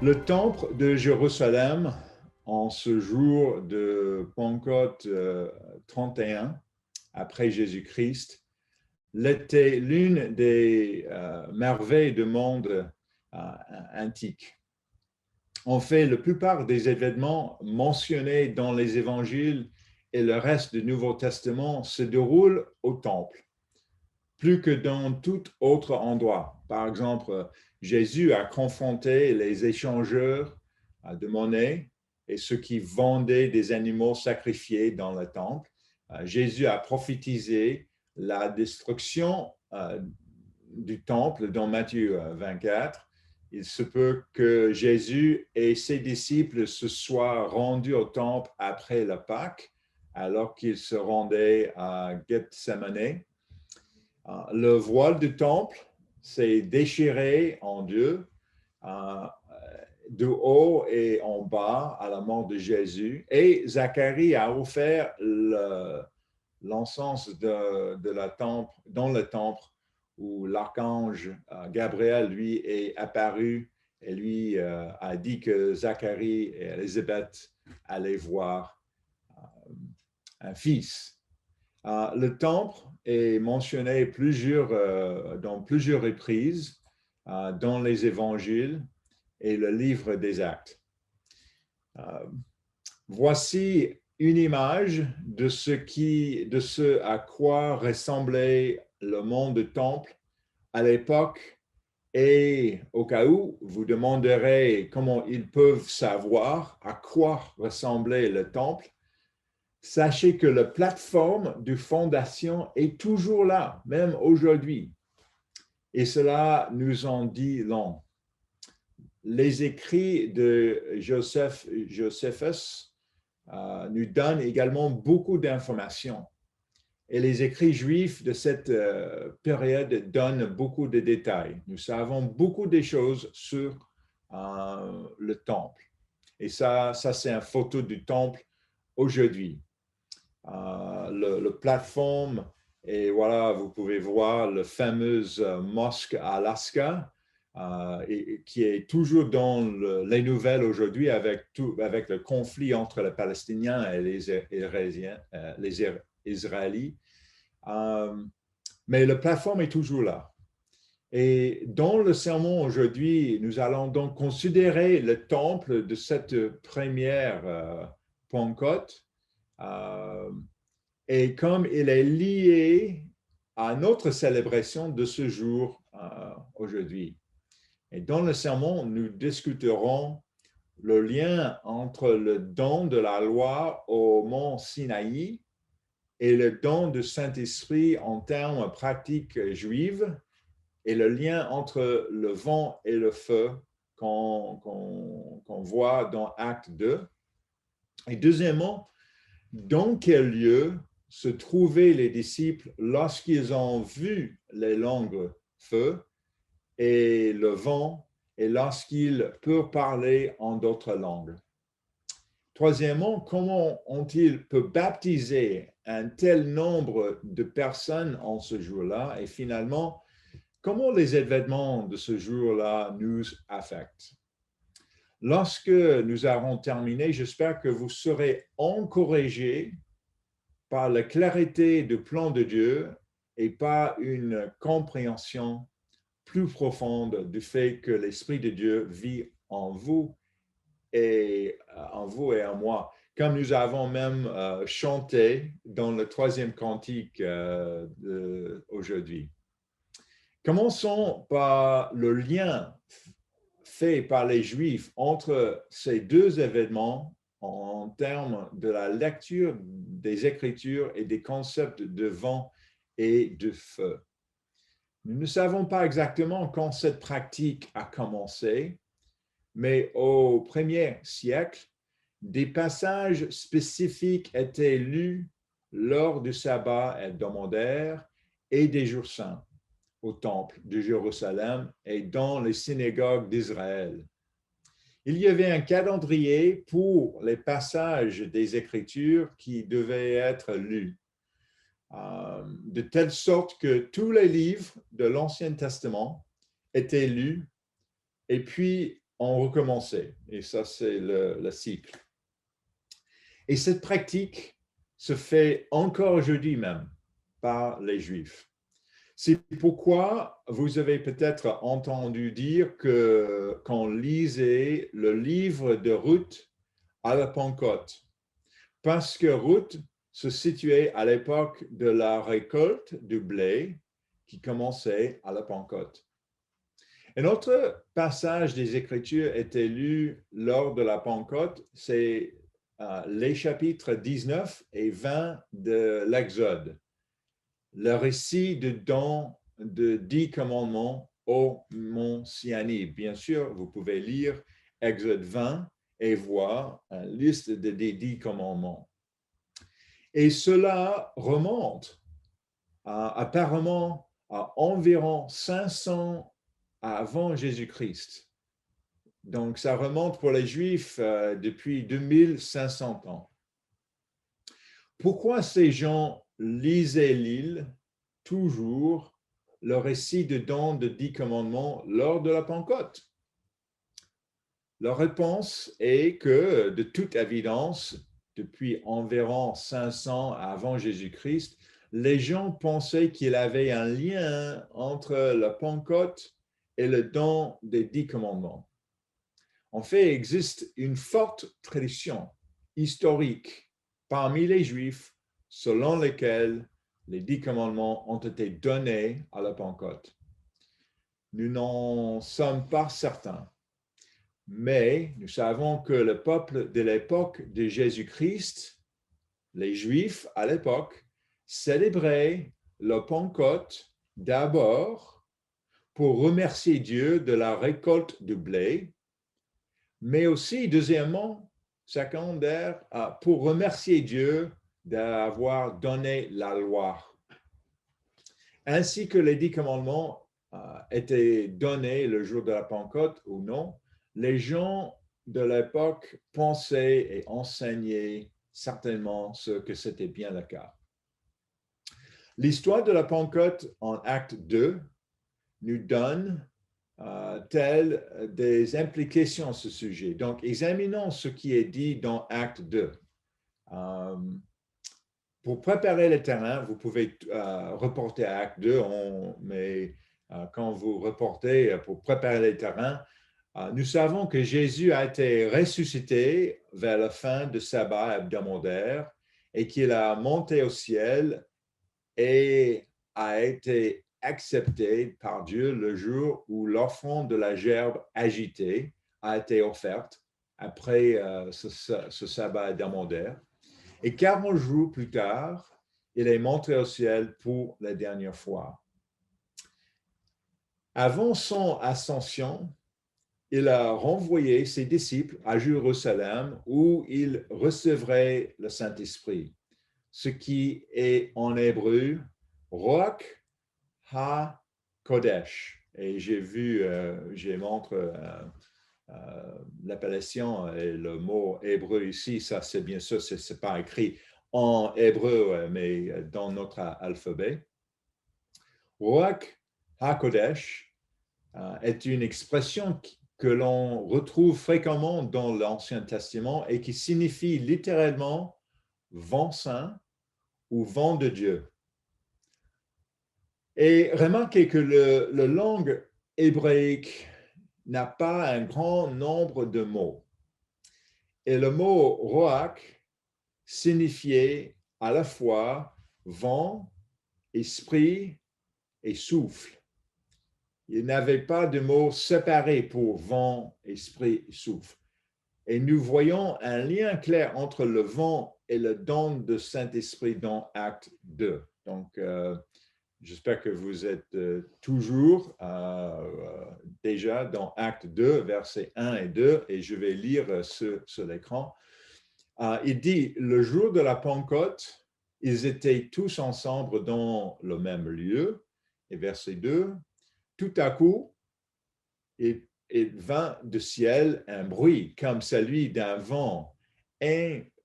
Le temple de Jérusalem, en ce jour de Pentecôte 31 après Jésus-Christ, était l'une des merveilles du monde antique. En fait, la plupart des événements mentionnés dans les évangiles et le reste du Nouveau Testament se déroulent au temple, plus que dans tout autre endroit. Par exemple, Jésus a confronté les échangeurs de monnaie et ceux qui vendaient des animaux sacrifiés dans le temple. Jésus a prophétisé la destruction du temple dans Matthieu 24. Il se peut que Jésus et ses disciples se soient rendus au temple après la Pâque, alors qu'ils se rendaient à Gethsemane. Le voile du temple s'est déchiré en deux, de haut et en bas à la mort de Jésus. Et Zacharie a offert l'encens dans le temple où l'archange Gabriel lui est apparu et lui a dit que Zacharie et Élisabeth allaient voir un fils. Le temple est mentionné dans plusieurs reprises dans les évangiles et le livre des Actes. Voici une image de ce à quoi ressemblait le monde du temple à l'époque, et au cas où vous demanderez comment ils peuvent savoir à quoi ressemblait le temple, sachez que la plateforme de fondation est toujours là, même aujourd'hui. Et cela nous en dit long. Les écrits de Josephus nous donnent également beaucoup d'informations. Et les écrits juifs de cette période donnent beaucoup de détails. Nous savons beaucoup de choses sur le temple. Et ça c'est une photo du temple aujourd'hui. Le plateforme, et voilà, vous pouvez voir le fameux mosque à Alaska, qui est toujours dans les nouvelles aujourd'hui avec le conflit entre les Palestiniens et les Israélites. Mais la plateforme est toujours là. Et dans le sermon aujourd'hui, nous allons donc considérer le temple de cette première Pentecôte. Et comme il est lié à notre célébration de ce jour aujourd'hui. Et dans le sermon, nous discuterons le lien entre le don de la loi au mont Sinaï et le don du Saint-Esprit en termes pratiques juifs et le lien entre le vent et le feu qu'on voit dans Acte 2. Et deuxièmement, dans quel lieu se trouvaient les disciples lorsqu'ils ont vu les longs feux et le vent et lorsqu'ils peuvent parler en d'autres langues. Troisièmement, comment ont-ils pu baptiser un tel nombre de personnes en ce jour-là? Et finalement, comment les événements de ce jour-là nous affectent? Lorsque nous aurons terminé, j'espère que vous serez encouragés par la clarité du plan de Dieu et par une compréhension plus profonde du fait que l'Esprit de Dieu vit en vous et en moi. Comme nous avons même chanté dans le troisième cantique aujourd'hui. Commençons par le lien fait par les Juifs entre ces deux événements en termes de la lecture des Écritures et des concepts de vent et de feu. Nous ne savons pas exactement quand cette pratique a commencé, mais au premier siècle, des passages spécifiques étaient lus lors du sabbat hebdomadaire et des jours saints au temple de Jérusalem et dans les synagogues d'Israël. Il y avait un calendrier pour les passages des Écritures qui devaient être lus, de telle sorte que tous les livres de l'Ancien Testament étaient lus et puis on recommençait. Et ça, c'est le cycle. Et cette pratique se fait encore aujourd'hui même par les Juifs. C'est pourquoi vous avez peut-être entendu dire que qu'on lisait le livre de Ruth à la Pentecôte, parce que Ruth se situait à l'époque de la récolte du blé qui commençait à la Pentecôte. Un autre passage des Écritures était lu lors de la Pentecôte, c'est les chapitres 19 et 20 de l'Exode, le récit de don de 10 commandements au mont Sinaï. Bien sûr, vous pouvez lire Exode 20 et voir une liste des 10 commandements. Et cela remonte apparemment à environ 500 avant Jésus-Christ. Donc, ça remonte pour les Juifs depuis 2500 ans. Pourquoi ces gens lisaient l'île toujours le récit de don de 10 commandements lors de la Pentecôte? La réponse est que, de toute évidence, depuis environ 500 avant Jésus-Christ, les gens pensaient qu'il y avait un lien entre la Pentecôte et le don des 10 commandements. En fait, il existe une forte tradition historique parmi les Juifs selon laquelle les 10 commandements ont été donnés à la Pentecôte. Nous n'en sommes pas certains, mais nous savons que le peuple de l'époque de Jésus-Christ, les Juifs à l'époque, célébraient la Pentecôte d'abord pour remercier Dieu de la récolte du blé, mais aussi, deuxièmement, secondaire, pour remercier Dieu d'avoir donné la loi. Ainsi que les 10 commandements étaient donnés le jour de la Pentecôte ou non, les gens de l'époque pensaient et enseignaient certainement ce que c'était bien le cas. L'histoire de la Pentecôte en Acte 2 nous donne telles des implications à ce sujet. Donc, examinons ce qui est dit dans Acte 2. Pour préparer le terrain, vous pouvez reporter à Acte 2, mais quand vous reportez pour préparer le terrain, nous savons que Jésus a été ressuscité vers la fin du sabbat hebdomadaire et qu'il a monté au ciel et a été accepté par Dieu le jour où l'offrande de la gerbe agitée a été offerte après ce sabbat hebdomadaire. Et 40 jours plus tard, il est monté au ciel pour la dernière fois. Avant son ascension, il a renvoyé ses disciples à Jérusalem où il recevrait le Saint-Esprit, ce qui est en hébreu Ruach HaKodesh. Et j'ai montré l'appellation et le mot hébreu ici, ça c'est bien sûr, c'est pas écrit en hébreu, mais dans notre alphabet. Ruach HaKodesh est une expression que l'on retrouve fréquemment dans l'Ancien Testament et qui signifie littéralement vent saint ou vent de Dieu. Et remarquez que la langue hébraïque n'a pas un grand nombre de mots. Et le mot roach signifiait à la fois vent, esprit et souffle. Il n'avait pas de mots séparés pour vent, esprit et souffle. Et nous voyons un lien clair entre le vent et le don de Saint-Esprit dans Acte 2. Donc, j'espère que vous êtes toujours déjà dans Acte 2, versets 1 et 2, et je vais lire sur l'écran. Il dit, le jour de la Pentecôte, ils étaient tous ensemble dans le même lieu. Et verset 2, tout à coup, il vint du ciel un bruit comme celui d'un vent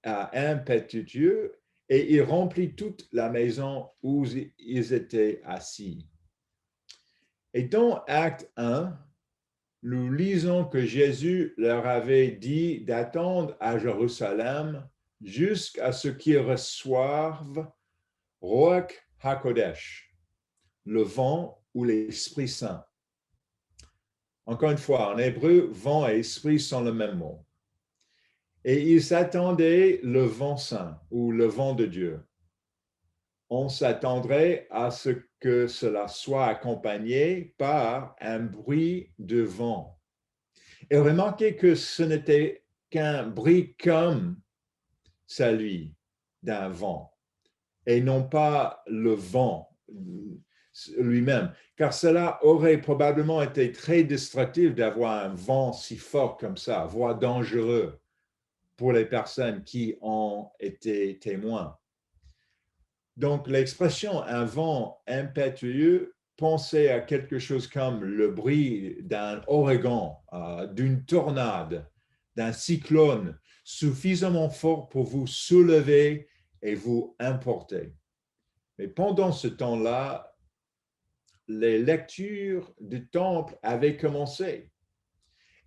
impétueux et il remplit toute la maison où ils étaient assis. Et dans Acte 1, nous lisons que Jésus leur avait dit d'attendre à Jérusalem jusqu'à ce qu'ils reçoivent Ruach HaKodesh, le vent ou l'Esprit Saint. Encore une fois, en hébreu, vent et esprit sont le même mot. Et ils s'attendaient le vent saint ou le vent de Dieu. On s'attendrait à ce que cela soit accompagné par un bruit de vent. Et remarquez que ce n'était qu'un bruit comme celui d'un vent et non pas le vent lui-même, car cela aurait probablement été très destructif d'avoir un vent si fort comme ça, voire dangereux pour les personnes qui ont été témoins. Donc, l'expression un vent impétueux, pensez à quelque chose comme le bruit d'un ouragan, d'une tornade, d'un cyclone suffisamment fort pour vous soulever et vous emporter. Mais pendant ce temps-là, les lectures du temple avaient commencé.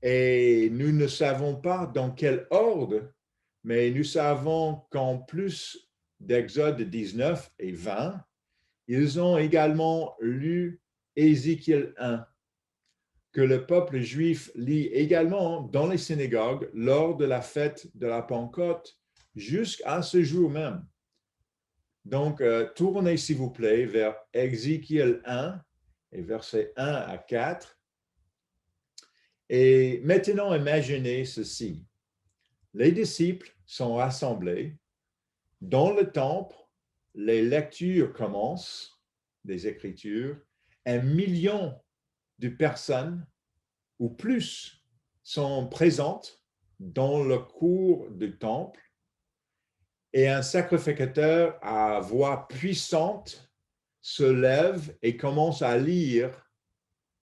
Et nous ne savons pas dans quel ordre, mais nous savons qu'en plus d'Exode 19 et 20, ils ont également lu Ézéchiel 1, que le peuple juif lit également dans les synagogues lors de la fête de la Pentecôte jusqu'à ce jour même. Donc, tournez s'il vous plaît vers Ézéchiel 1 et versets 1 à 4. Et maintenant, imaginez ceci. Les disciples sont rassemblés dans le temple, les lectures commencent des Écritures, 1 million de personnes ou plus sont présentes dans le cours du temple et un sacrificateur à voix puissante se lève et commence à lire.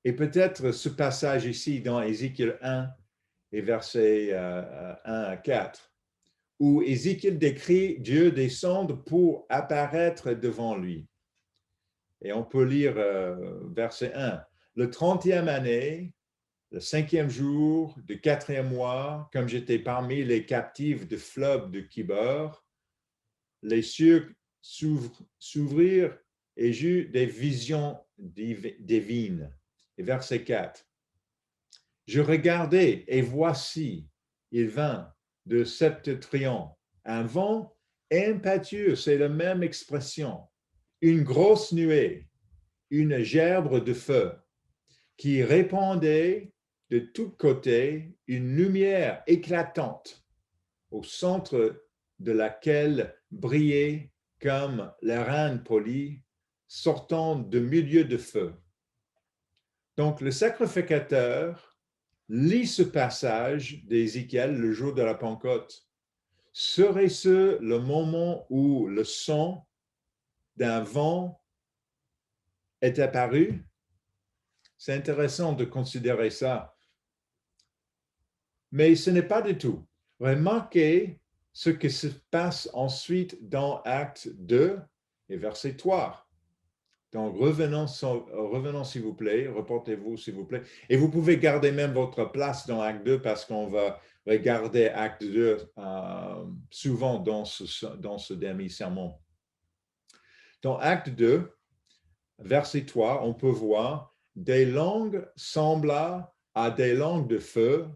Et peut-être ce passage ici dans Ézéchiel 1 et versets 1 à 4, où Ézéchiel décrit Dieu descendre pour apparaître devant lui. Et on peut lire verset 1. Le 30e année, le 5e jour du 4e mois, comme j'étais parmi les captifs du fleuve de Kibor, les cieux s'ouvrirent et j'eus des visions divines. Et verset 4. Je regardais et voici, il vint de septentrion, un vent impétueux, c'est la même expression, une grosse nuée, une gerbe de feu qui répandait de tous côtés une lumière éclatante au centre de laquelle brillait comme la reine polie sortant du milieu de feu. Donc le sacrificateur lit ce passage d'Ézéchiel le jour de la Pentecôte. Serait-ce le moment où le son d'un vent est apparu? C'est intéressant de considérer ça. Mais ce n'est pas du tout. Remarquez ce qui se passe ensuite dans Acte 2 et verset 3. Donc, revenons s'il vous plaît, reportez-vous s'il vous plaît. Et vous pouvez garder même votre place dans Acte 2 parce qu'on va regarder Acte 2 souvent dans ce dernier sermon. Dans Acte 2, verset 3, on peut voir des langues semblables à des langues de feu,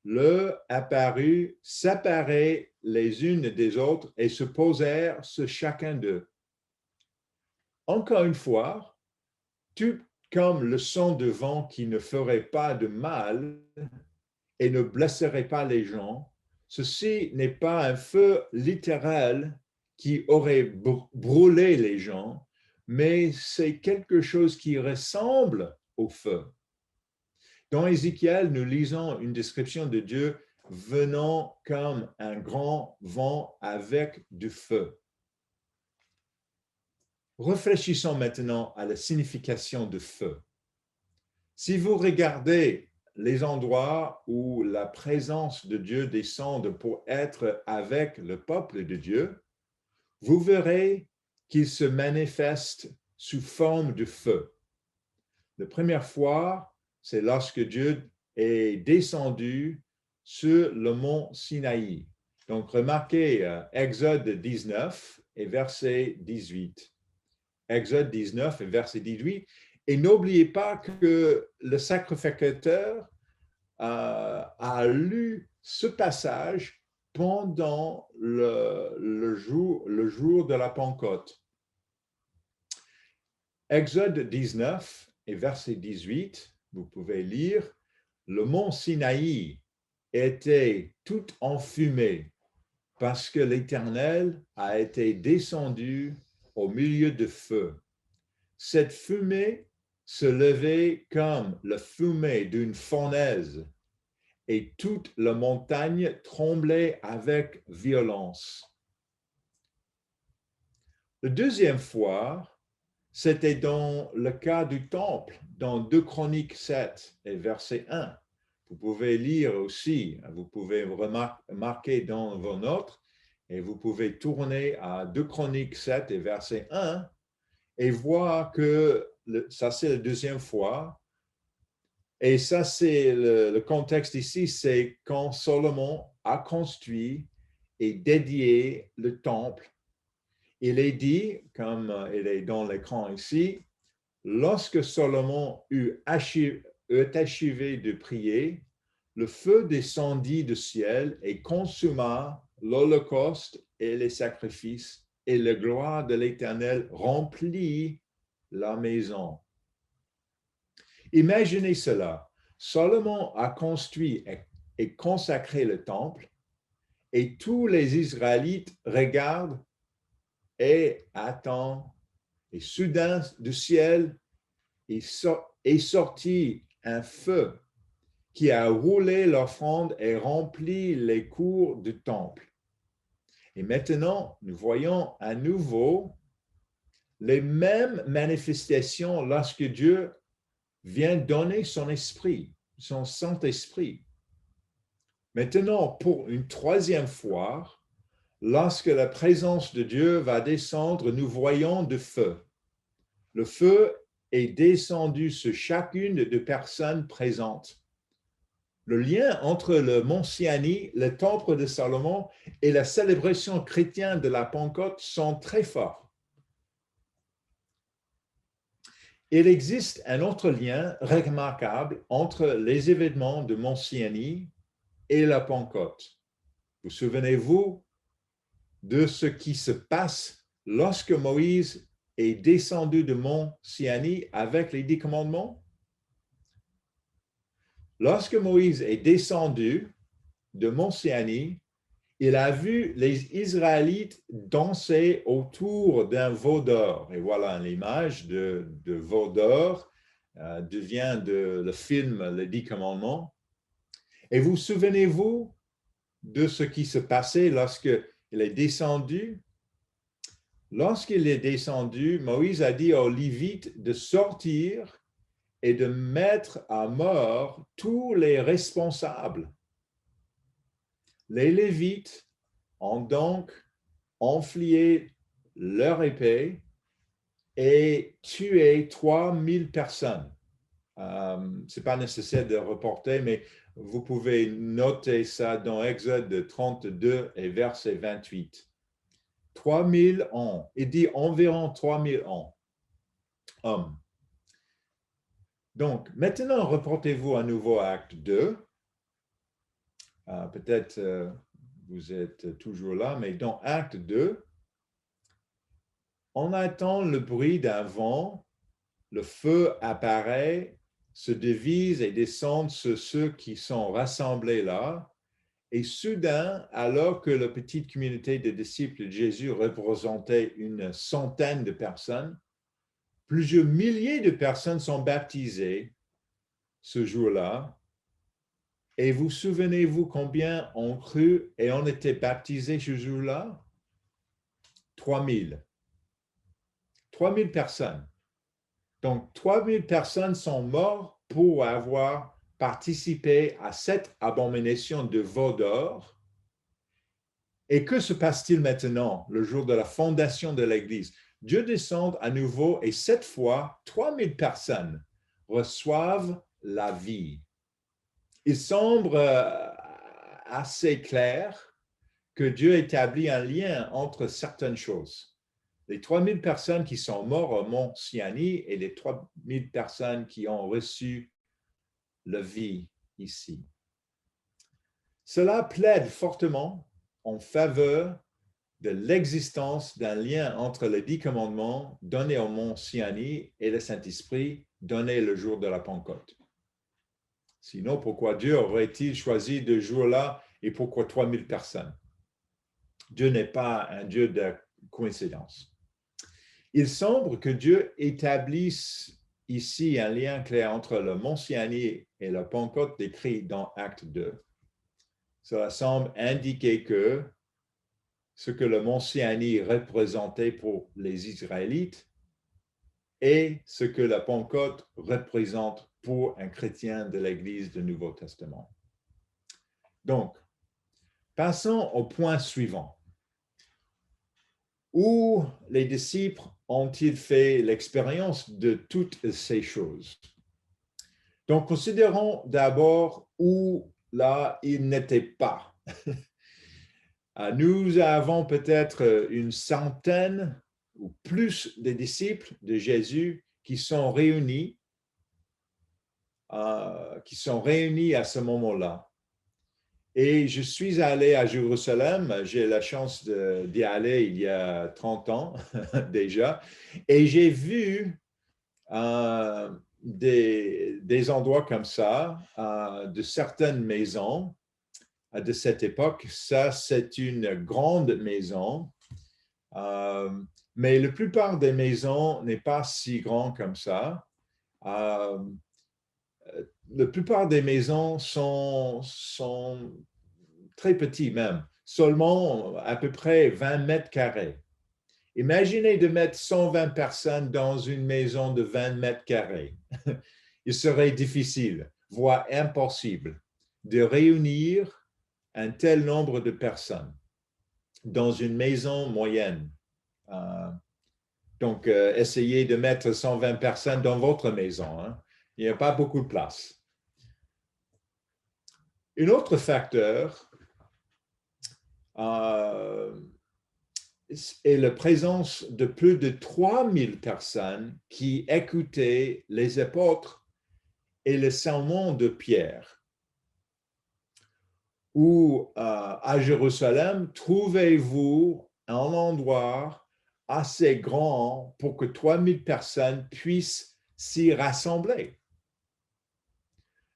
le apparut, séparées les unes des autres et se posèrent sur chacun d'eux. Encore une fois, tout comme le son de vent qui ne ferait pas de mal et ne blesserait pas les gens, ceci n'est pas un feu littéral qui aurait brûlé les gens, mais c'est quelque chose qui ressemble au feu. Dans Ézéchiel, nous lisons une description de Dieu venant comme un grand vent avec du feu. Réfléchissons maintenant à la signification de feu. Si vous regardez les endroits où la présence de Dieu descend pour être avec le peuple de Dieu, vous verrez qu'il se manifeste sous forme de feu. La première fois, c'est lorsque Dieu est descendu sur le mont Sinaï. Donc, remarquez Exode 19 et verset 18. Exode 19 et verset 18. Et n'oubliez pas que le sacrificateur a lu ce passage pendant le jour de la Pentecôte. Exode 19 et verset 18, vous pouvez lire, le mont Sinaï était tout enfumé parce que l'Éternel a été descendu au milieu de feu. Cette fumée se levait comme la fumée d'une fournaise et toute la montagne tremblait avec violence. La deuxième fois, c'était dans le cas du temple, dans 2 Chroniques 7 et verset 1. Vous pouvez lire aussi, vous pouvez remarquer dans vos notes, et vous pouvez tourner à 2 Chroniques 7 et verset 1 et voir que ça, c'est la deuxième fois. Et ça, c'est le contexte ici, c'est quand Salomon a construit et dédié le temple. Il est dit, comme il est dans l'écran ici, lorsque Salomon eut achevé de prier, le feu descendit du ciel et consuma l'holocauste et les sacrifices, et la gloire de l'Éternel remplit la maison. Imaginez cela. Salomon a construit et consacré le temple, et tous les Israélites regardent et attendent. Et soudain, du ciel, est sorti un feu qui a roulé l'offrande et rempli les cours du temple. Et maintenant, nous voyons à nouveau les mêmes manifestations lorsque Dieu vient donner son esprit, son Saint-Esprit. Maintenant, pour une troisième fois, lorsque la présence de Dieu va descendre, nous voyons du feu. Le feu est descendu sur chacune des personnes présentes. Le lien entre le mont Sinaï, le temple de Salomon et la célébration chrétienne de la Pentecôte sont très forts. Il existe un autre lien remarquable entre les événements de mont Sinaï et la Pentecôte. Vous souvenez-vous de ce qui se passe lorsque Moïse est descendu du mont Sinaï avec les 10 commandements? Lorsque Moïse est descendu de mont Sinaï, il a vu les Israélites danser autour d'un veau d'or. Et voilà, l'image de veau d'or devient le film Les 10 commandements. Et vous souvenez-vous de ce qui se passait lorsqu'il est descendu? Lorsqu'il est descendu, Moïse a dit aux Lévites de sortir et de mettre à mort tous les responsables. Les Lévites ont donc enfilé leur épée et tué 3000 personnes. Ce n'est pas nécessaire de reporter, mais vous pouvez noter ça dans Exode 32 et verset 28. 3000 ans, il dit environ 3000 hommes. Donc, maintenant, reportez-vous à nouveau à Acte 2. Peut-être vous êtes toujours là, mais dans Acte 2, on attend le bruit d'un vent, le feu apparaît, se divise et descend sur ceux qui sont rassemblés là. Et soudain, alors que la petite communauté de disciples de Jésus représentait une centaine de personnes, plusieurs milliers de personnes sont baptisées ce jour-là. Et vous souvenez-vous combien ont cru et ont été baptisés ce jour-là? 3000. 3000 personnes. Donc, 3000 personnes sont mortes pour avoir participé à cette abomination de veau d'or. Et que se passe-t-il maintenant, le jour de la fondation de l'Église? Dieu descend à nouveau et cette fois, 3000 personnes reçoivent la vie. il semble assez clair que Dieu établit un lien entre certaines choses. Les 3000 personnes qui sont mortes au mont Sinaï et les 3000 personnes qui ont reçu la vie ici. Cela plaide fortement en faveur de l'existence d'un lien entre les 10 commandements donnés au mont Sinaï et le Saint-Esprit donné le jour de la Pentecôte. Sinon, pourquoi Dieu aurait-il choisi ce jour-là et pourquoi 3000 personnes? Dieu n'est pas un Dieu de coïncidence. Il semble que Dieu établisse ici un lien clair entre le mont Sinaï et la Pentecôte décrit dans Acte 2. Cela semble indiquer que ce que le mont Sinaï représentait pour les Israélites et ce que la Pentecôte représente pour un chrétien de l'Église du Nouveau Testament. Donc, passons au point suivant. Où les disciples ont-ils fait l'expérience de toutes ces choses? Donc, considérons d'abord où là ils n'étaient pas. Nous avons peut-être une centaine ou plus de disciples de Jésus qui sont réunis à ce moment-là. Et je suis allé à Jérusalem, j'ai la chance d'y aller il y a 30 ans déjà, et j'ai vu des endroits comme ça, de certaines maisons de cette époque. Ça, c'est une grande maison, mais la plupart des maisons n'est pas si grand comme ça. La plupart des maisons sont très petites même, seulement à peu près 20 mètres carrés. Imaginez de mettre 120 personnes dans une maison de 20 mètres carrés. Il serait difficile, voire impossible, de réunir un tel nombre de personnes dans une maison moyenne. Donc, essayez de mettre 120 personnes dans votre maison. Il n'y a pas beaucoup de place. Un autre facteur est la présence de plus de 3000 personnes qui écoutaient les apôtres et le sermon de Pierre. Où à Jérusalem, trouvez-vous un endroit assez grand pour que 3000 personnes puissent s'y rassembler?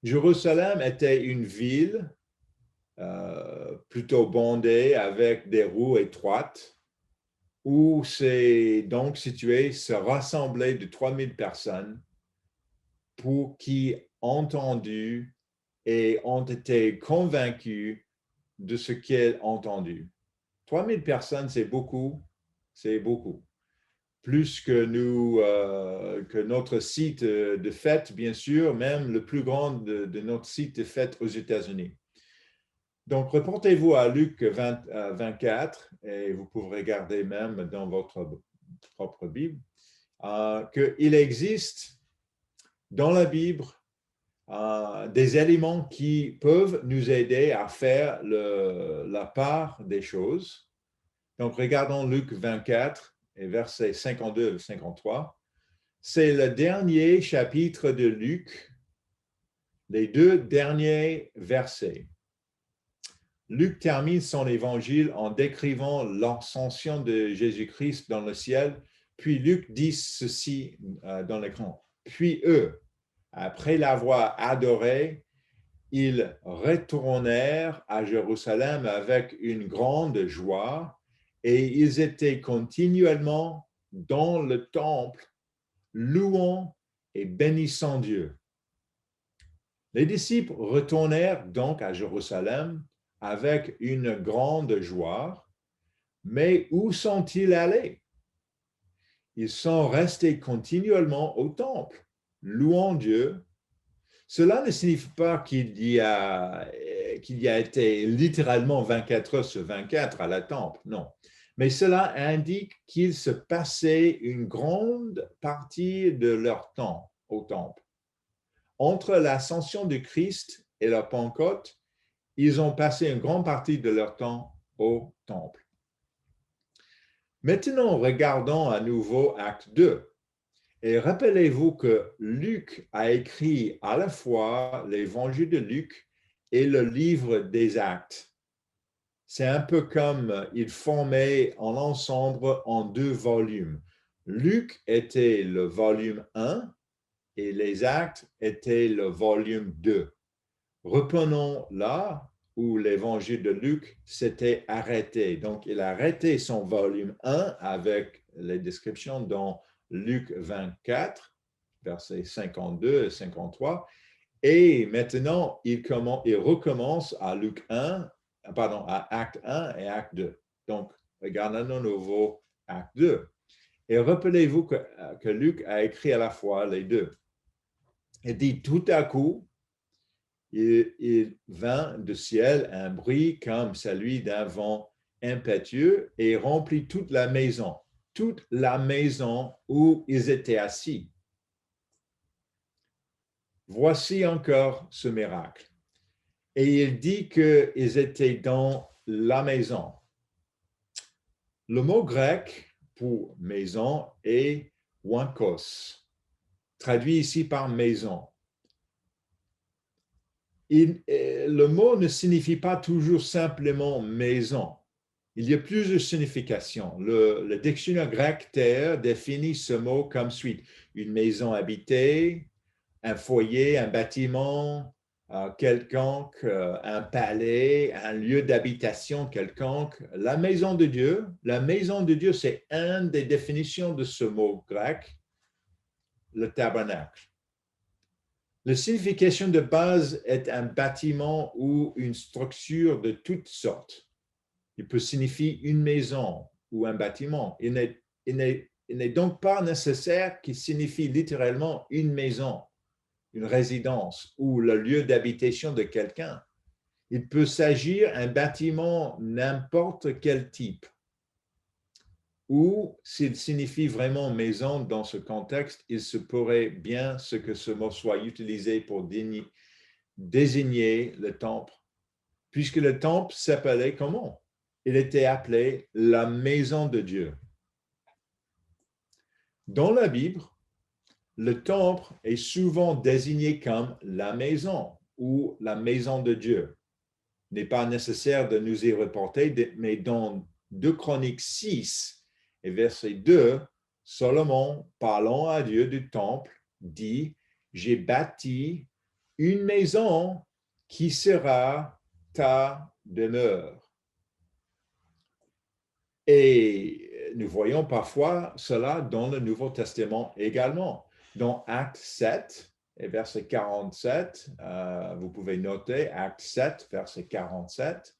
Jérusalem était une ville plutôt bondée avec des rues étroites où c'est donc situé se rassembler de 3000 personnes pour qui ont entendu et ont été convaincus de ce qu'elles ont entendu. 3000 personnes, c'est beaucoup, c'est beaucoup. Plus que que notre site de fête, bien sûr, même le plus grand de notre site de fête aux États-Unis. Donc, reportez-vous à Luc 24, et vous pouvez regarder même dans votre propre Bible, qu'il existe dans la Bible des éléments qui peuvent nous aider à faire la part des choses. Donc, regardons Luc 24 et versets 52 et 53. C'est le dernier chapitre de Luc, les 2 derniers versets. Luc termine son évangile en décrivant l'ascension de Jésus-Christ dans le ciel, puis Luc dit ceci dans l'écran. Puis eux, après l'avoir adoré, ils retournèrent à Jérusalem avec une grande joie et ils étaient continuellement dans le temple, louant et bénissant Dieu. Les disciples retournèrent donc à Jérusalem avec une grande joie, mais où sont-ils allés? Ils sont restés continuellement au temple, louant Dieu. Cela ne signifie pas qu'il y a été littéralement 24 heures sur 24 à la temple, non. Mais cela indique qu'il se passait une grande partie de leur temps au temple. Entre l'ascension de Christ et la Pentecôte, ils ont passé une grande partie de leur temps au temple. Maintenant, regardons à nouveau Acte 2. Et rappelez-vous que Luc a écrit à la fois l'évangile de Luc et le livre des Actes. C'est un peu comme il formait en ensemble en 2 volumes. Luc était le volume 1 et les Actes étaient le volume 2. Reprenons là où l'évangile de Luc s'était arrêté. Donc, il a arrêté son volume 1 avec les descriptions dans Luc 24, versets 52 et 53. Et maintenant, il recommence à à Acte 1 et Acte 2. Donc, regardons de nouveau Acte 2. Et rappelez-vous que Luc a écrit à la fois les deux. Il dit tout à coup, il vint du ciel un bruit comme celui d'un vent impétueux et remplit toute la maison où ils étaient assis. Voici encore ce miracle. Et il dit qu'ils étaient dans la maison. Le mot grec pour maison est oinkos, traduit ici par maison. Le mot ne signifie pas toujours simplement maison. Il y a plusieurs significations. Le dictionnaire grec TR définit ce mot comme suit: une maison habitée, un foyer, un bâtiment quelconque, un palais, un lieu d'habitation quelconque. La maison de Dieu, c'est une des définitions de ce mot grec, le tabernacle. La signification de base est un bâtiment ou une structure de toutes sortes. Il peut signifier une maison ou un bâtiment. Il n'est donc pas nécessaire qu'il signifie littéralement une maison, une résidence ou le lieu d'habitation de quelqu'un. Il peut s'agir d'un bâtiment n'importe quel type. Ou s'il signifie vraiment maison dans ce contexte, il se pourrait bien que ce mot soit utilisé pour désigner le temple, puisque le temple s'appelait comment? Il était appelé la maison de Dieu. Dans la Bible, le temple est souvent désigné comme la maison ou la maison de Dieu. Il n'est pas nécessaire de nous y reporter, mais dans 2 Chroniques 6 et verset 2, Salomon, parlant à Dieu du temple, dit: j'ai bâti une maison qui sera ta demeure. Et nous voyons parfois cela dans le Nouveau Testament également. Dans Acte 7 et verset 47, vous pouvez noter Acte 7, verset 47,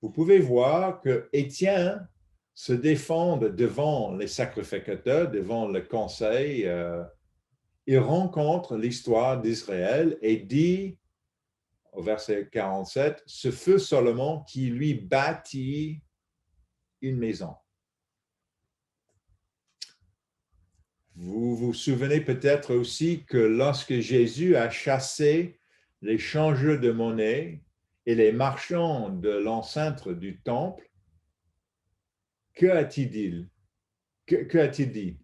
vous pouvez voir que Étienne se défend devant les sacrificateurs, devant le conseil. Il rencontre l'histoire d'Israël et dit au verset 47, ce fut Salomon qui lui bâtit une maison. Vous vous souvenez peut-être aussi que lorsque Jésus a chassé les changeurs de monnaie et les marchands de l'enceinte du temple, que a-t-il dit?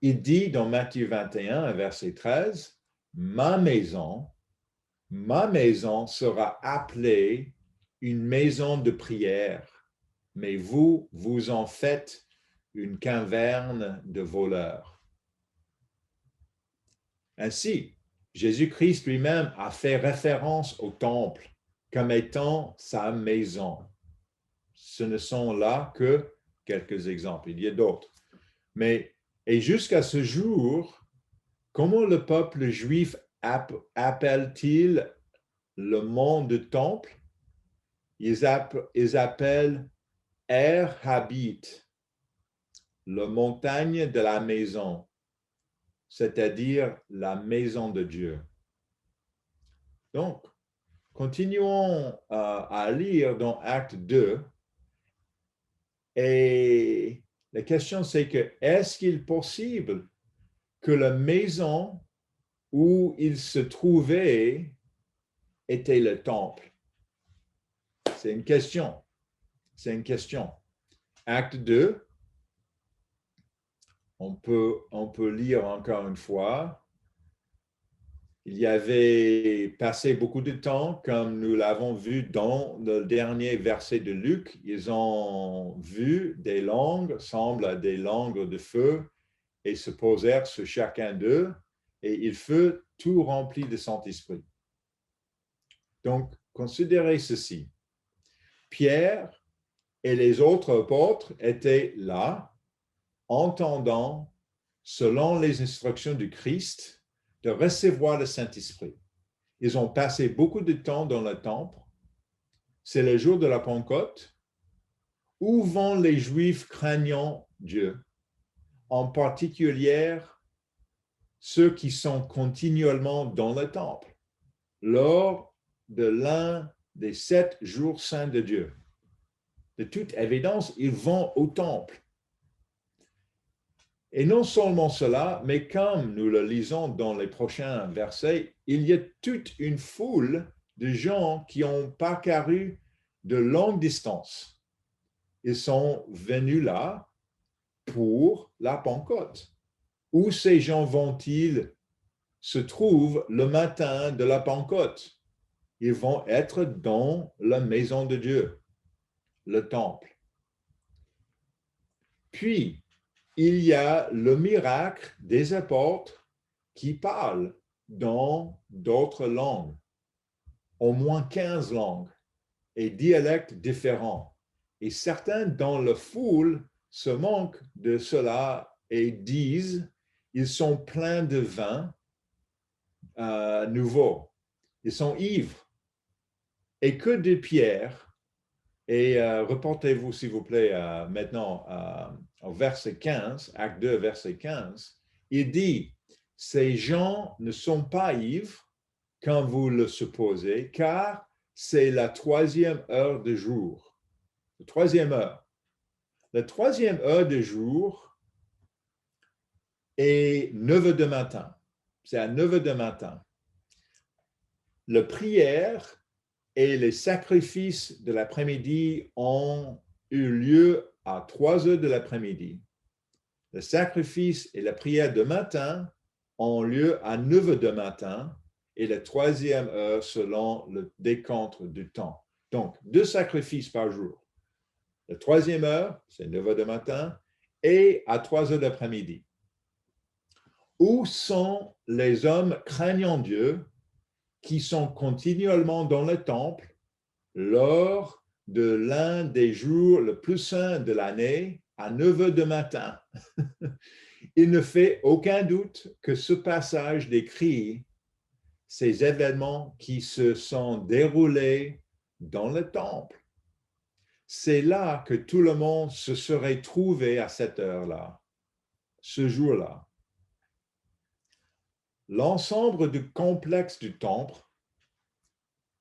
Il dit dans Matthieu 21, verset 13, ma maison sera appelée une maison de prière, mais vous en faites une caverne de voleurs. Ainsi, Jésus-Christ lui-même a fait référence au temple comme étant sa maison. Ce ne sont là que quelques exemples, il y a d'autres. Et jusqu'à ce jour, comment le peuple juif appelle-t-il le mont de temple? Ils appellent Er Habit, la montagne de la maison, c'est-à-dire la maison de Dieu. Donc, continuons à lire dans Acte 2. Et la question, c'est que est-ce qu'il est possible que la maison où il se trouvait était le temple? C'est une question. C'est une question. Acte 2, on peut lire encore une fois. Il y avait passé beaucoup de temps, comme nous l'avons vu dans le dernier verset de Luc. Ils ont vu des langues, semblent des langues de feu, et se posèrent sur chacun d'eux, et il fut tout rempli de Saint-Esprit. Donc, considérez ceci. Pierre et les autres apôtres étaient là, entendant, selon les instructions du Christ, de recevoir le Saint-Esprit. Ils ont passé beaucoup de temps dans le temple. C'est le jour de la Pentecôte. Où vont les Juifs craignant Dieu? En particulier, ceux qui sont continuellement dans le temple, lors de l'un des 7 jours saints de Dieu. De toute évidence, ils vont au temple. Et non seulement cela, mais comme nous le lisons dans les prochains versets, il y a toute une foule de gens qui ont parcouru de longues distances. Ils sont venus là pour la Pentecôte. Où ces gens vont-ils se trouver le matin de la Pentecôte? Ils vont être dans la maison de Dieu, le temple. Puis, il y a le miracle des apôtres qui parlent dans d'autres langues, au moins 15 langues et dialectes différents. Et certains dans la foule se moquent de cela et disent ils sont pleins de vin nouveau. Ils sont ivres. Et que de Pierre. Et reportez-vous, s'il vous plaît, maintenant au verset 15, acte 2, verset 15. Il dit, ces gens ne sont pas ivres, comme vous le supposez, car c'est la 3e heure du jour. La 3e heure. La 3e heure du jour est 9 heures du matin. C'est à 9 heures du matin. La prière et les sacrifices de l'après-midi ont eu lieu à 3 heures de l'après-midi. Le sacrifice et la prière de matin ont lieu à 9 heures du matin et la 3e heure selon le décompte du temps. Donc, 2 sacrifices par jour. La 3e heure, c'est 9 heures du matin et à 3 heures de l'après-midi. Où sont les hommes craignant Dieu qui sont continuellement dans le temple lors de l'un des jours le plus saints de l'année à 9 heures du matin? Il ne fait aucun doute que ce passage décrit ces événements qui se sont déroulés dans le temple. C'est là que tout le monde se serait trouvé à cette heure-là, ce jour-là. L'ensemble du complexe du temple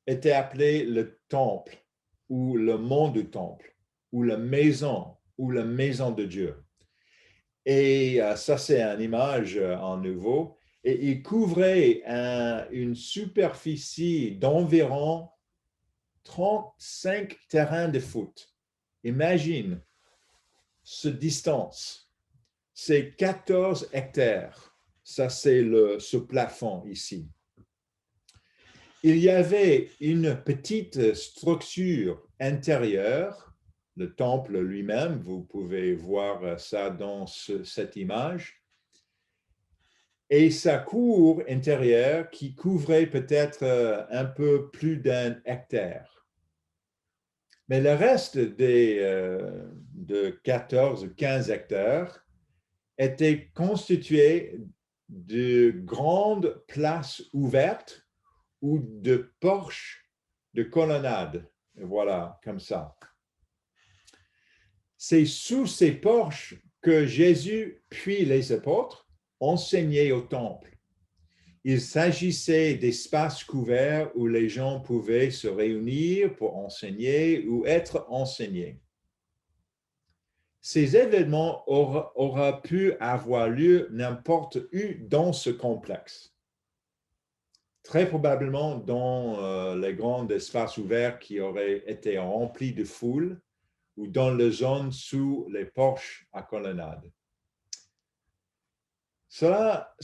était appelé le temple ou le mont du temple ou la maison de Dieu. Et ça, c'est une image en nouveau. Et il couvrait une superficie d'environ 35 terrains de foot. Imagine cette distance. C'est 14 hectares. Ça, c'est ce plafond ici. Il y avait une petite structure intérieure, le temple lui-même, vous pouvez voir ça dans cette image, et sa cour intérieure qui couvrait peut-être un peu plus d'1 hectare. Mais le reste de 14 ou 15 hectares était constitué de grandes places ouvertes ou de porches de colonnades. Et voilà, comme ça. C'est sous ces porches que Jésus puis les apôtres enseignaient au temple. Il s'agissait d'espaces couverts où les gens pouvaient se réunir pour enseigner ou être enseignés. Ces événements auraient pu avoir lieu n'importe où dans ce complexe. très probablement dans les grands espaces ouverts qui auraient été remplis de foule ou dans les zones sous les porches à colonnade. Cela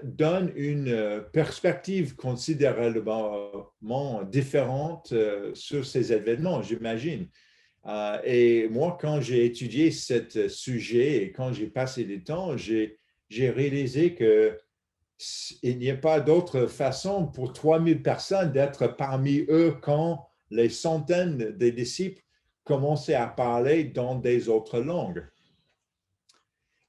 donne une perspective considérablement différente sur ces événements, j'imagine. Et moi, quand j'ai étudié ce sujet et quand j'ai passé du temps, j'ai réalisé qu'il n'y a pas d'autre façon pour 3000 personnes d'être parmi eux quand les centaines de disciples commençaient à parler dans des autres langues.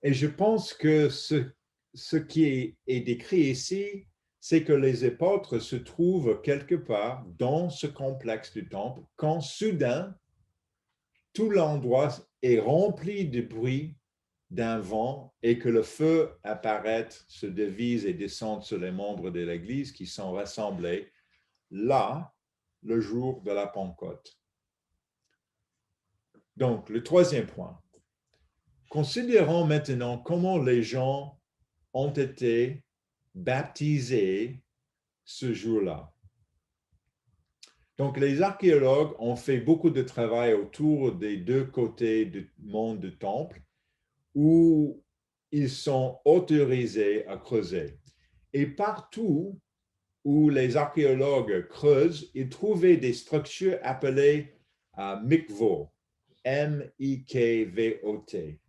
Et je pense que ce qui est décrit ici, c'est que les apôtres se trouvent quelque part dans ce complexe du temple quand soudain, tout l'endroit est rempli de bruit d'un vent et que le feu apparaît, se divise et descend sur les membres de l'Église qui sont rassemblés là, le jour de la Pentecôte. Donc, le troisième point. Considérons maintenant comment les gens ont été baptisés ce jour-là. Donc, les archéologues ont fait beaucoup de travail autour des deux côtés du monde du temple où ils sont autorisés à creuser. Et partout où les archéologues creusent, ils trouvaient des structures appelées mikvot, M-I-K-V-O-T.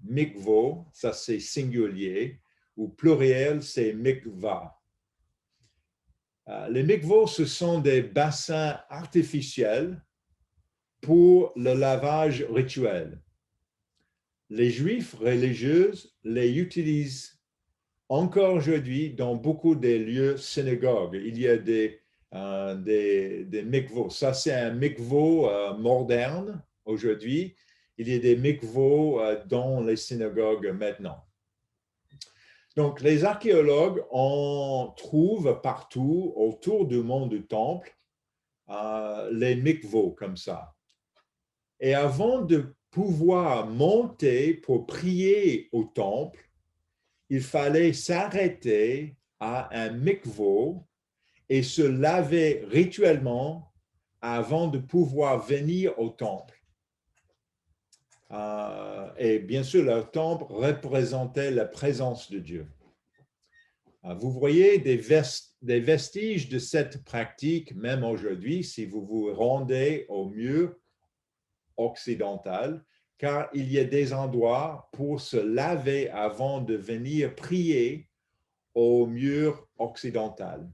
Mikvot, ça c'est singulier, ou pluriel, c'est mikvah. Les mikvot, ce sont des bassins artificiels pour le lavage rituel. Les Juifs religieux les utilisent encore aujourd'hui dans beaucoup des lieux synagogues. Il y a des mikvot. Ça, c'est un mikvot moderne aujourd'hui. Il y a des mikvot dans les synagogues maintenant. Donc, les archéologues en trouvent partout autour du monde du temple les mikvot comme ça. Et avant de pouvoir monter pour prier au temple, il fallait s'arrêter à un mikvot et se laver rituellement avant de pouvoir venir au temple. Et bien sûr, le temple représentait la présence de Dieu. Vous voyez des vestiges de cette pratique, même aujourd'hui, si vous vous rendez au mur occidental, car il y a des endroits pour se laver avant de venir prier au mur occidental.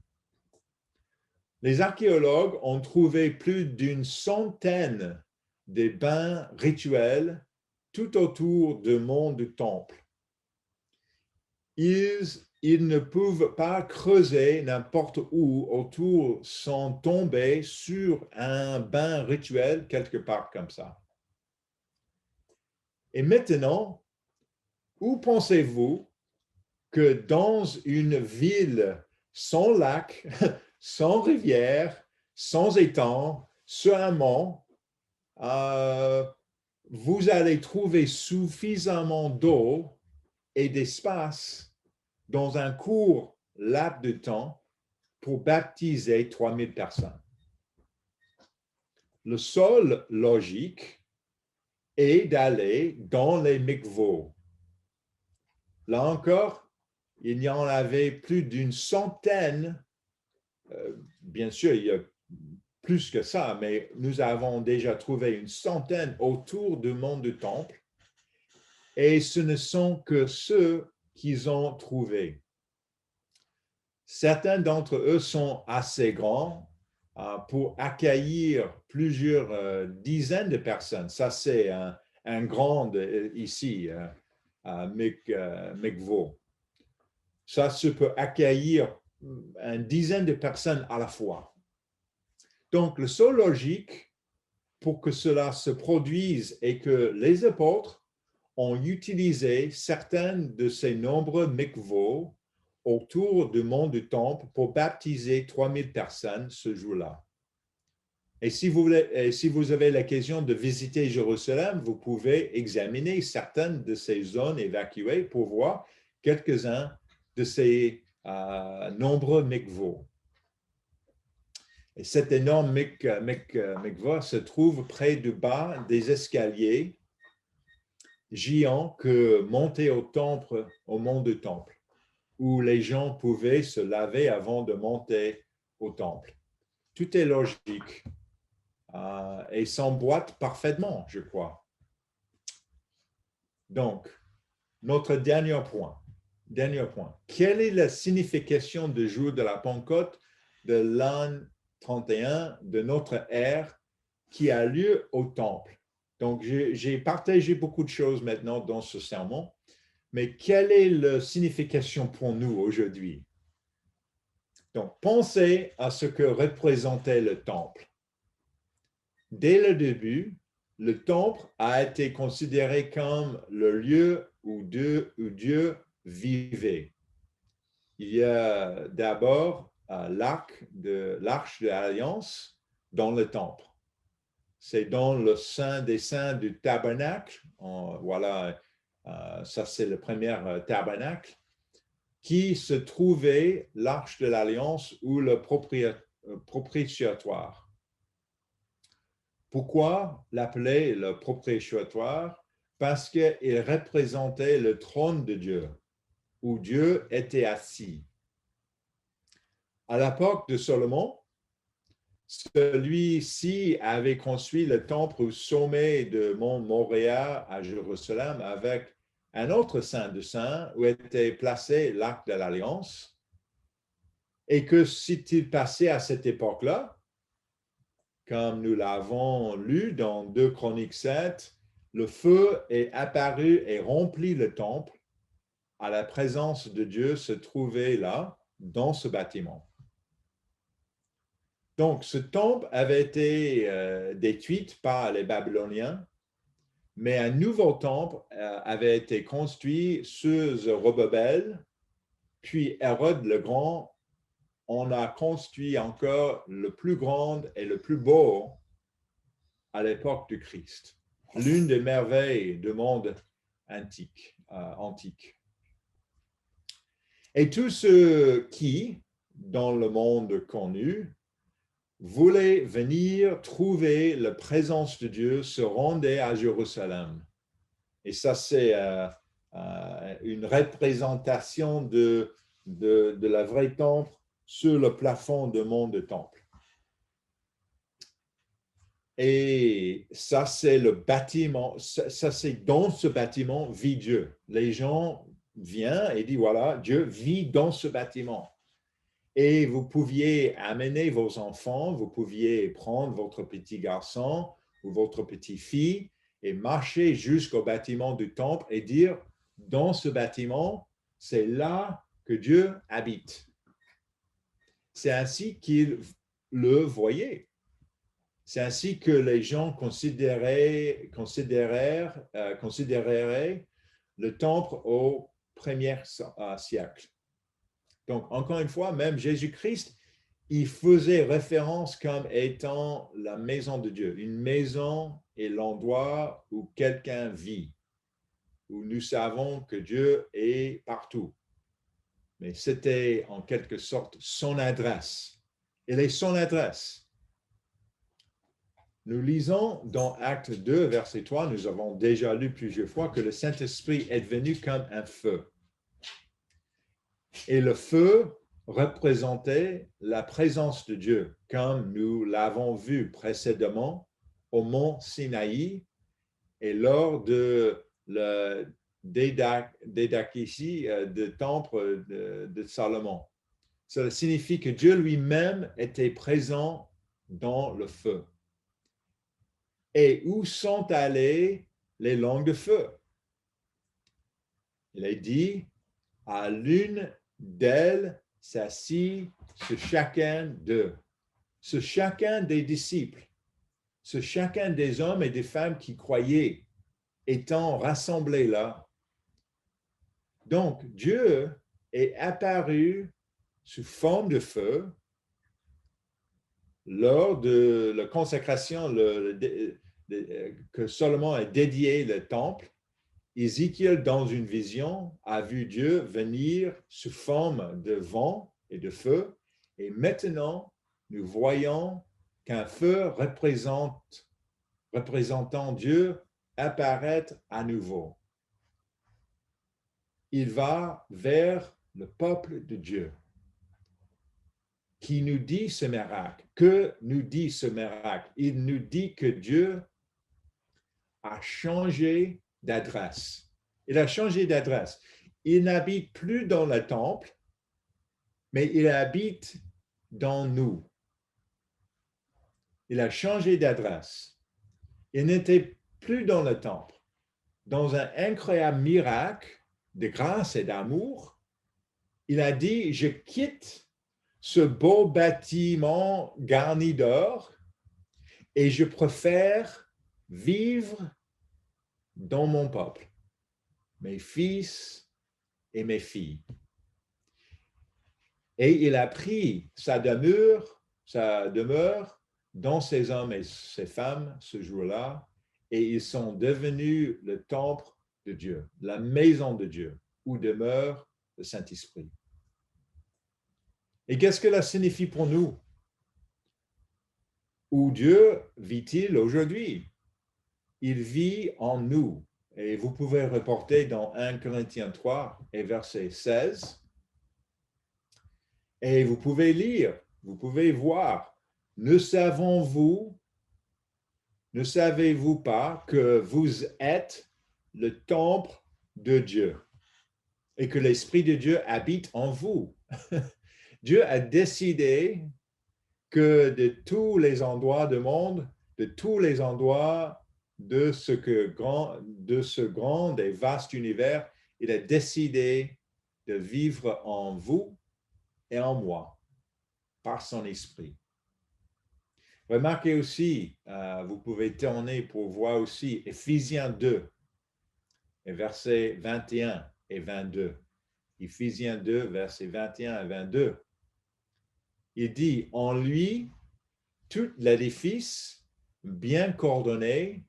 Les archéologues ont trouvé plus d'une centaine de bains rituels tout autour du monde du temple. Ils ne peuvent pas creuser n'importe où autour sans tomber sur un bain rituel quelque part comme ça. Et maintenant, où pensez-vous que dans une ville sans lac, sans rivière, sans étang, sur un mont, vous allez trouver suffisamment d'eau et d'espace dans un court laps de temps pour baptiser 3000 personnes. Le seul logique est d'aller dans les mikvot. Là encore, il y en avait plus d'une centaine. Bien sûr, il y a plus que ça, mais nous avons déjà trouvé une centaine autour du monde du temple. Et ce ne sont que ceux qu'ils ont trouvés. Certains d'entre eux sont assez grands pour accueillir plusieurs dizaines de personnes. Ça, c'est un grand ici, mikvot. Ça peut accueillir une dizaine de personnes à la fois. Donc, le seul logique pour que cela se produise est que les apôtres ont utilisé certains de ces nombreux mikvot autour du monde du temple pour baptiser 3000 personnes ce jour-là. Et si vous avez l'occasion de visiter Jérusalem, vous pouvez examiner certaines de ces zones évacuées pour voir quelques-uns de ces nombreux mikvot. Et cet énorme mikvah se trouve près du bas des escaliers géants que montaient au mont du temple, où les gens pouvaient se laver avant de monter au temple. Tout est logique et s'emboîte parfaitement, je crois. Donc, notre dernier point. Quelle est la signification du jour de la Pentecôte de l'an 31 de notre ère qui a lieu au temple? Donc, j'ai partagé beaucoup de choses maintenant dans ce sermon, mais quelle est la signification pour nous aujourd'hui? Donc, pensez à ce que représentait le temple. Dès le début, le temple a été considéré comme le lieu où Dieu vivait. Il y a d'abord l'arche de l'Alliance dans le temple. C'est dans le Saint des Saints du tabernacle. Voilà, ça c'est le premier tabernacle qui se trouvait l'arche de l'Alliance ou le propitiatoire. Pourquoi l'appeler le propitiatoire? Parce qu'il représentait le trône de Dieu, où Dieu était assis. À l'époque de Salomon, celui-ci avait construit le temple au sommet de Mont Moriah à Jérusalem avec un autre saint de saints où était placé l'arche de l'Alliance. Et que s'est-il passé à cette époque-là? Comme nous l'avons lu dans 2 Chroniques 7, le feu est apparu et remplit le temple. À la présence de Dieu se trouvait là, dans ce bâtiment. Donc, ce temple avait été détruit par les Babyloniens, mais un nouveau temple avait été construit sous Zorobabel, puis Hérode le Grand en a construit encore le plus grand et le plus beau à l'époque du Christ. L'une des merveilles du monde antique. Et tous ceux qui, dans le monde connu, voulaient venir trouver la présence de Dieu se rendaient à Jérusalem. Et ça, c'est une représentation de la vraie temple sur le plafond de mont de temple. Et ça, c'est le bâtiment, ça c'est dans ce bâtiment vit Dieu. Les gens viennent et disent, voilà, Dieu vit dans ce bâtiment. Et vous pouviez amener vos enfants, vous pouviez prendre votre petit garçon ou votre petite fille et marcher jusqu'au bâtiment du temple et dire, dans ce bâtiment, c'est là que Dieu habite. C'est ainsi qu'ils le voyaient. C'est ainsi que les gens considéreraient le temple au premier siècle. Donc, encore une fois, même Jésus-Christ, il faisait référence comme étant la maison de Dieu. Une maison est l'endroit où quelqu'un vit, où nous savons que Dieu est partout. Mais c'était en quelque sorte son adresse. Elle est son adresse. Nous lisons dans Acte 2, verset 3, nous avons déjà lu plusieurs fois que le Saint-Esprit est venu comme un feu. Et le feu représentait la présence de Dieu, comme nous l'avons vu précédemment au mont Sinaï et lors de l'Édakhésie du temple de Salomon. Cela signifie que Dieu lui-même était présent dans le feu. Et où sont allées les langues de feu? Il est dit, à l'une d'elles s'assit sur chacun d'eux, sur chacun des disciples, sur chacun des hommes et des femmes qui croyaient, étant rassemblés là. Donc, Dieu est apparu sous forme de feu lors de la consécration que Salomon a dédié le temple. Ézéchiel, dans une vision, a vu Dieu venir sous forme de vent et de feu. Et maintenant, nous voyons qu'un feu représentant Dieu apparaît à nouveau. Il va vers le peuple de Dieu qui nous dit ce miracle. Que nous dit ce miracle? Il nous dit que Dieu a changé d'adresse. Il a changé d'adresse. Il n'habite plus dans le temple, mais il habite dans nous. Il a changé d'adresse. Il n'était plus dans le temple. Dans un incroyable miracle de grâce et d'amour, il a dit, je quitte ce beau bâtiment garni d'or et je préfère vivre dans mon peuple, mes fils et mes filles. Et il a pris sa demeure dans ces hommes et ces femmes ce jour-là, et ils sont devenus le temple de Dieu, la maison de Dieu, où demeure le Saint-Esprit. Et qu'est-ce que cela signifie pour nous? Où Dieu vit-il aujourd'hui? Il vit en nous. Et vous pouvez reporter dans 1 Corinthiens 3 et verset 16. Et vous pouvez lire, vous pouvez voir. Ne savez-vous pas que vous êtes le temple de Dieu et que l'Esprit de Dieu habite en vous? Dieu a décidé que de tous les endroits du monde, de tous les endroits de ce grand et vaste univers, il a décidé de vivre en vous et en moi, par son esprit. Remarquez aussi, vous pouvez tourner pour voir aussi Éphésiens 2, et versets 21 et 22. Éphésiens 2, versets 21 et 22. Il dit, en lui, tout l'édifice bien coordonné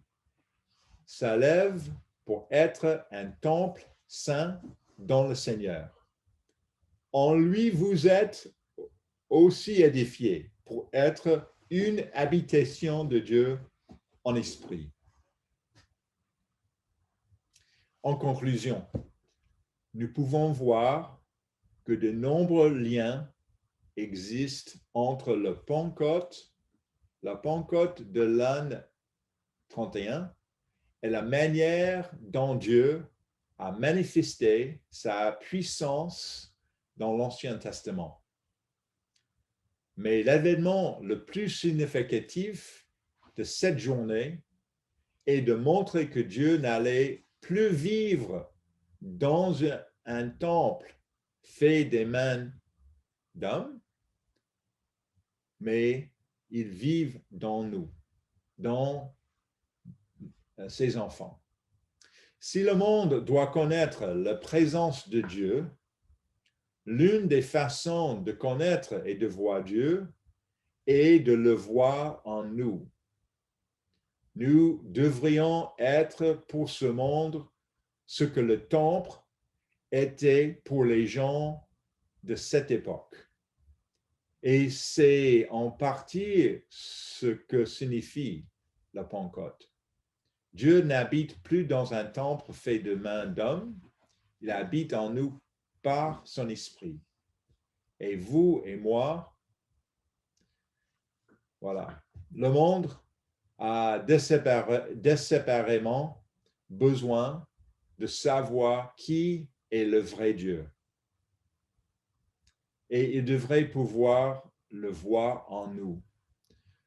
s'élève pour être un temple saint dans le Seigneur. En lui, vous êtes aussi édifiés pour être une habitation de Dieu en esprit. En conclusion, nous pouvons voir que de nombreux liens existent entre la Pentecôte de l'an 31 et la manière dont Dieu a manifesté sa puissance dans l'Ancien Testament. Mais l'événement le plus significatif de cette journée est de montrer que Dieu n'allait plus vivre dans un temple fait des mains d'hommes, mais il vit dans nous, dans ses enfants. Si le monde doit connaître la présence de Dieu, l'une des façons de connaître et de voir Dieu est de le voir en nous. Nous devrions être pour ce monde ce que le temple était pour les gens de cette époque. Et c'est en partie ce que signifie la Pentecôte. Dieu n'habite plus dans un temple fait de mains d'hommes, il habite en nous par son esprit. Et vous et moi, voilà, le monde a déséparément besoin de savoir qui est le vrai Dieu. Et il devrait pouvoir le voir en nous.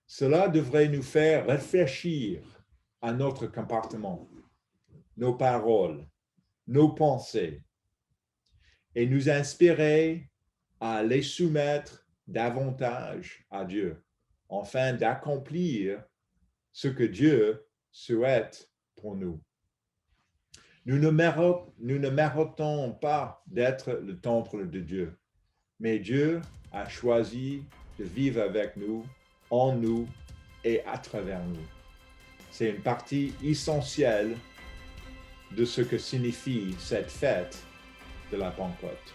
Cela devrait nous faire réfléchir à notre comportement, nos paroles, nos pensées, et nous inspirer à les soumettre davantage à Dieu, afin d'accomplir ce que Dieu souhaite pour nous. Nous ne méritons pas d'être le temple de Dieu, mais Dieu a choisi de vivre avec nous, en nous et à travers nous. C'est une partie essentielle de ce que signifie cette fête de la Pentecôte.